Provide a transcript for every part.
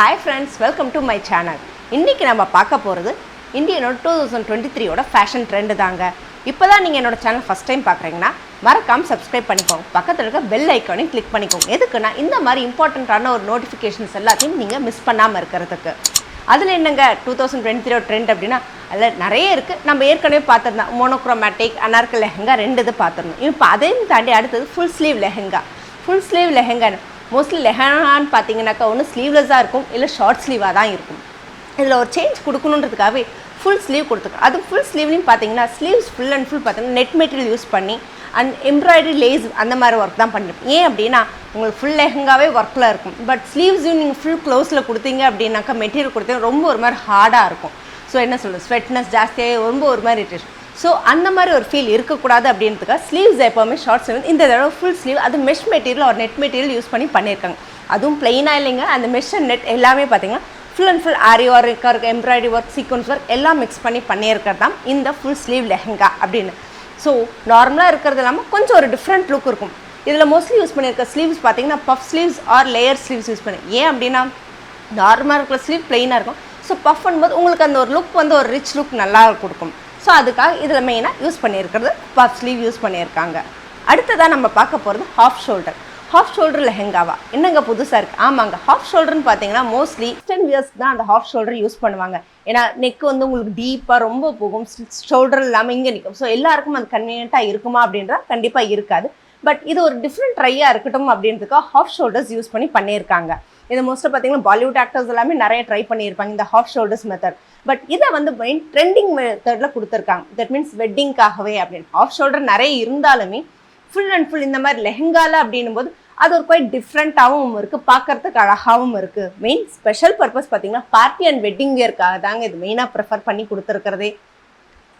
Hi friends, welcome to my channel. இன்னைக்கு நம்ம பார்க்க போறது இந்தியனோட 2023 ஓட ஃபேஷன் ட்ரெண்ட் தாங்க. இப்போதான் நீங்க என்னோட சேனல் ஃபர்ஸ்ட் டைம் பார்க்கறீங்கன்னா மறக்காம Subscribe பண்ணிக்கோங்க. பக்கத்துல இருக்க பெல் ஐகானை கிளிக் பண்ணிக்கோங்க. எதுக்குன்னா இந்த மாதிரி இம்பார்ட்டன்ட்டான ஒரு நோட்டிஃபிகேஷன்ஸ் எல்லாத்தையும் நீங்க மிஸ் பண்ணாம இருக்கிறதுக்கு. அதுல என்னங்க 2023 ட்ரெண்ட் அப்படினா அதுல நிறைய இருக்கு. நம்ம ஏற்கனவே பார்த்தோம் மோனோக்ரோமேட்டிக், அனார்கலி லெஹெங்கா ரெண்டு இது பார்த்தோம். இப்போ அதையும் தாண்டி அடுத்தது full sleeve lehenga. Full sleeve lehenga mostly லெஹெங்கான்னு பார்த்தீங்கன்னாக்கா ஒன்று ஸ்லீவ்லெஸ்ஸாக இருக்கும், இல்லை ஷார்ட் ஸ்லீவாக தான் இருக்கும். இதில் ஒரு சேஞ்ச் கொடுக்கணுன்றதுக்காகவே ஃபுல் ஸ்லீவ் கொடுத்துருக்கோம். அது ஃபுல் ஸ்லீவ்லையும் பார்த்தீங்கன்னா ஸ்லீவ்ஸ் ஃபுல் அண்ட் ஃபுல் பார்த்தீங்கன்னா நெட் மெட்டீரியல் யூஸ் பண்ணி அண்ட் எம்ப்ராய்டரி லேஸ் அந்த மாதிரி ஒர்க் தான் பண்ணிருப்போம். ஏன் அப்படின்னா உங்களுக்கு ஃபுல் லெஹெங்காவே ஒர்க்கில் இருக்கும். பட் ஸ்லீவ்ஸையும் நீங்கள் ஃபுல் க்ளோஸில் கொடுத்தீங்க அப்படின்னாக்கா மெட்டீரியல் கொடுத்தீங்க ரொம்ப ஒரு மாதிரி ஹார்டாக இருக்கும். ஸோ என்ன சொல்லுங்கள், ஸ்வெட்னஸ் ஜாஸ்தியாக ரொம்ப ஒரு மாதிரி இரிட்டேஷன். ஸோ அந்த மாதிரி ஒரு ஃபீல் இருக்கக்கூடாது அப்படின்றதுக்காக ஸ்லீவ்ஸ் எப்போவுமே ஷார்ட் ஸ்லீவ், இந்த தடவை ஃபுல் ஸ்லீவ் அது மெஷ் மெட்டீரியல் ஒரு நெட் மெட்டீரியல் யூஸ் பண்ணி பண்ணியிருக்காங்க. அதுவும் பிளெயினாக இல்லைங்க, அந்த மெஷ் அண்ட் நெட் எல்லாமே பார்த்தீங்கன்னா full and full aari work இருக்குது, எம்ப்ராய்டரி ஒர்க், சீக்வன்ஸ் ஒர்க் எல்லாம் மிக்ஸ் பண்ணி பண்ணியிருக்கிறது தான் இந்த ஃபுல் ஸ்லீவ் லெஹெங்கா அப்படின்னு. ஸோ நார்மலாக இருக்கிறது இல்லாமல் கொஞ்சம் ஒரு டிஃப்ரெண்ட் லுக் இருக்கும். இதில் மோஸ்ட்லி யூஸ் பண்ணியிருக்க ஸ்லீவ்ஸ் பார்த்தீங்கன்னா puff sleeves or layer sleeves use பண்ணி. ஏன் அப்படின்னா நார்மலாக இருக்கிற ஸ்லீவ் பிளெயினாக இருக்கும். ஸோ பஃப் பண்ணும்போது உங்களுக்கு அந்த ஒரு லுக் வந்து ஒரு ரிச் லுக் நல்லா கொடுக்கும். ஸோ அதுக்காக இதில் மெயினாக யூஸ் பண்ணியிருக்கிறது பஃப் ஸ்லீவ் யூஸ் பண்ணியிருக்காங்க. அடுத்ததாக நம்ம பார்க்க போகிறது ஹாஃப் ஷோல்டர். ஹாஃப் ஷோல்டர் லெஹெங்காவா என்னங்க புதுசாக இருக்குது? ஆமாங்க, ஹாஃப் ஷோல்டர்னு பார்த்தீங்கன்னா மோஸ்ட்லி வெஸ்டர்ன் வியர்ஸ் தான் அந்த ஹாஃப் ஷோல்டர் யூஸ் பண்ணுவாங்க. ஏன்னா நெக் வந்து உங்களுக்கு டீப்பாக ரொம்ப போகும், ஷோல்டர் இல்லாமல் இங்கே நிற்கும். ஸோ எல்லாருக்கும் அது கன்வீனியண்ட்டாக இருக்குமா அப்படின்றா கண்டிப்பாக இருக்காது. பட் இது ஒரு டிஃப்ரெண்ட் ட்ரையாக இருக்கட்டும் அப்படின்றதுக்காக ஹாஃப் ஷோல்டர்ஸ் யூஸ் பண்ணியிருக்காங்க. இது மோஸ்ட்டாக பார்த்தீங்கன்னா பாலிவுட் ஆக்டர்ஸ் எல்லாமே நிறைய ட்ரை பண்ணியிருப்பாங்க இந்த ஹாஃப் ஷோல்டர்ஸ் மெத்தட். பட் இதை வந்து மெயின் ட்ரெண்டிங் மெத்தடில் கொடுத்துருக்காங்க. தட் மீன்ஸ் வெட்டிங்காகவே அப்படின்னு. ஹாஃப் ஷோல்டர் நிறைய இருந்தாலுமே ஃபுல் அண்ட் ஃபுல் இந்த மாதிரி லெஹெங்கால அப்படின்னும் போது அது ஒரு குவைட் டிஃப்ரெண்ட்டாகவும் இருக்குது, பார்க்கறதுக்கு அழகாகவும் இருக்குது. மெயின் ஸ்பெஷல் பர்பஸ் பார்த்தீங்கன்னா பார்ட்டி அண்ட் வெட்டிங் வியர்க்காக தாங்க இது மெயினாக ப்ரிஃபர் பண்ணி கொடுத்துருக்கிறதே.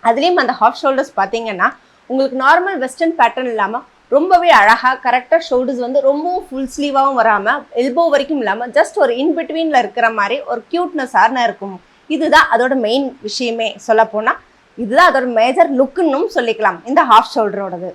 அதுலேயும் அந்த ஹாஃப் ஷோல்டர்ஸ் பார்த்தீங்கன்னா உங்களுக்கு நார்மல் வெஸ்டர்ன் பேட்டர்ன் இல்லாமல் ரொம்பவே அழகாக கரெக்டாக ஷோல்டர்ஸ் வந்து ரொம்பவும் ஃபுல் ஸ்லீவாகவும் வராமல் எல்போ வரைக்கும் இல்லாமல் ஜஸ்ட் ஒரு இன்பிட்வீனில் இருக்கிற மாதிரி ஒரு க்யூட்னஸான இருக்கும். இதுதான் அதோட மெயின் விஷயமே. சொல்ல போனால் இதுதான் அதோட மேஜர் லுக்குன்னு சொல்லிக்கலாம் இந்த ஹாஃப் ஷோல்டரோடது.